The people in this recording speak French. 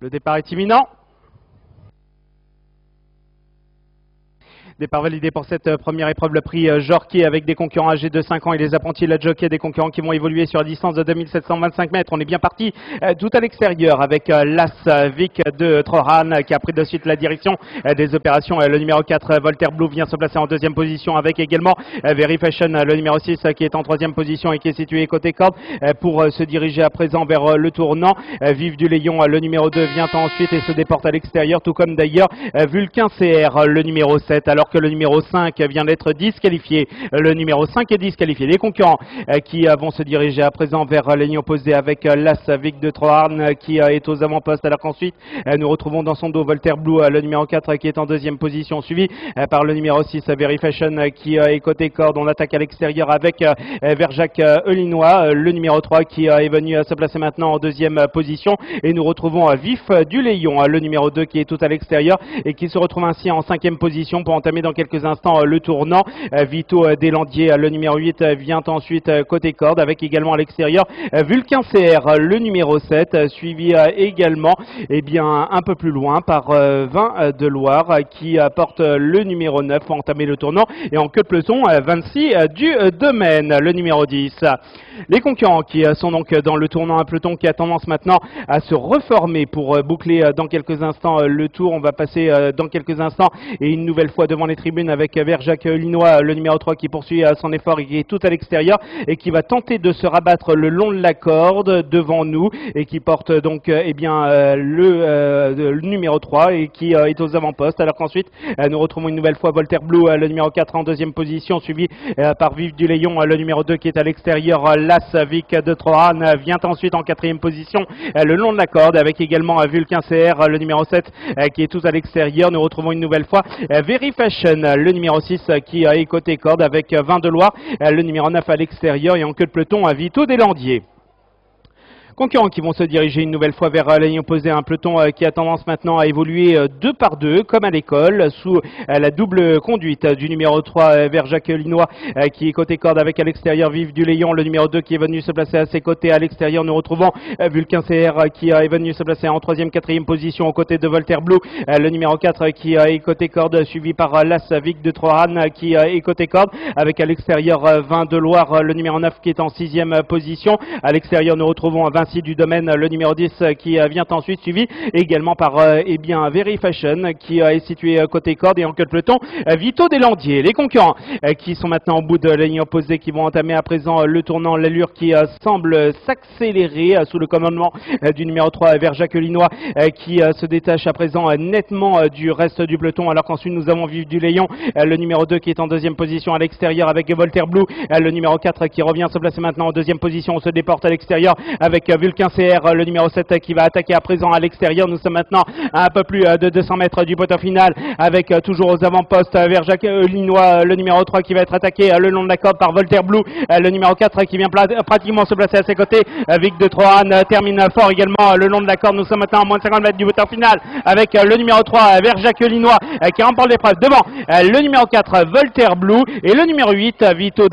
Le départ est imminent. Départ validé pour cette première épreuve, le prix Jorquet avec des concurrents âgés de 5 ans et les apprentis de la jockey, des concurrents qui vont évoluer sur la distance de 2725 mètres. On est bien parti tout à l'extérieur avec l'As Vic de Trohan qui a pris de suite la direction des opérations. Le numéro 4, Voltaire Blue, vient se placer en deuxième position avec également Very Fashion, le numéro 6 qui est en troisième position et qui est situé côté corde pour se diriger à présent vers le tournant. Vive du Léon, le numéro 2, vient ensuite et se déporte à l'extérieur, tout comme d'ailleurs Vulcain CR, le numéro 7, alors que le numéro 5 vient d'être disqualifié. Le numéro 5 est disqualifié. Les concurrents qui vont se diriger à présent vers la ligne opposée avec l'As Vic de Troarn qui est aux avant-postes, alors qu'ensuite nous retrouvons dans son dos Voltaire Blue, le numéro 4 qui est en deuxième position, suivi par le numéro 6 Very Fashion qui est côté corde. On attaque à l'extérieur avec Verjac Eulinois, le numéro 3 qui est venu se placer maintenant en deuxième position, et nous retrouvons Vif du Léon, le numéro 2 qui est tout à l'extérieur et qui se retrouve ainsi en cinquième position pour entamer dans quelques instants le tournant. Vito Deslandiers, le numéro 8, vient ensuite côté corde avec également à l'extérieur Vulcain CR, le numéro 7, suivi également un peu plus loin par 20 de Loire qui porte le numéro 9 pour entamer le tournant, et en queue de peloton 26 du Domaine, le numéro 10. Les concurrents qui sont donc dans le tournant, un peloton qui a tendance maintenant à se reformer pour boucler dans quelques instants le tour. On va passer dans quelques instants et une nouvelle fois devant les tribunes avec Verjac Eulinois, le numéro 3 qui poursuit son effort et qui est tout à l'extérieur et qui va tenter de se rabattre le long de la corde devant nous et qui porte donc le numéro 3 et qui est aux avant-postes, alors qu'ensuite nous retrouvons une nouvelle fois Voltaire Blue, le numéro 4 en deuxième position, suivi par Vive du Léon, le numéro 2 qui est à l'extérieur. L'As Vic de Trohan vient ensuite en quatrième position le long de la corde avec également Vulcain CR, le numéro 7 qui est tout à l'extérieur. Nous retrouvons une nouvelle fois Very Fashion, le numéro 6 qui est côté corde avec 20 de Loire, le numéro 9 à l'extérieur, et en queue de peloton Vito Deslandiers. Concurrents qui vont se diriger une nouvelle fois vers la ligne opposée, un peloton qui a tendance maintenant à évoluer 2 par 2 comme à l'école sous la double conduite du numéro 3 Verjac Eulinois qui est côté corde avec à l'extérieur Vive du Léon, le numéro 2 qui est venu se placer à ses côtés. À l'extérieur nous retrouvons Vulcain CR qui est venu se placer en troisième, quatrième position aux côtés de Voltaire Blue, le numéro 4 qui est côté corde, suivi par l'As Vic de Trohan qui est côté corde avec à l'extérieur 20 de Loire, le numéro 9 qui est en sixième position. À l'extérieur nous retrouvons Vinci du Domaine, le numéro 10 qui vient ensuite, suivi également par Very Fashion qui est situé côté corde, et en queue de peloton Vito Deslandiers. Les concurrents qui sont maintenant au bout de la ligne opposée, qui vont entamer à présent le tournant, l'allure qui semble s'accélérer sous le commandement du numéro 3 Verjac Eulinois qui se détache à présent nettement du reste du peloton, alors qu'ensuite nous avons Vive du Léon, le numéro 2 qui est en deuxième position à l'extérieur avec Voltaire Blue, le numéro 4 qui revient se placer maintenant en deuxième position. On se déporte à l'extérieur avec Vulcain CR, le numéro 7 qui va attaquer à présent à l'extérieur. Nous sommes maintenant à un peu plus de 200 mètres du poteau final avec toujours aux avant-postes Verjac Eulinois, le numéro 3 qui va être attaqué le long de la corde par Voltaire Blue, le numéro 4 qui vient pratiquement se placer à ses côtés. Vic de Trohan termine fort également le long de la corde. Nous sommes maintenant à moins de 50 mètres du poteau final avec le numéro 3 Verjac Eulinois qui remporte l'épreuve devant le numéro 4 Voltaire Blue et le numéro 8 Vito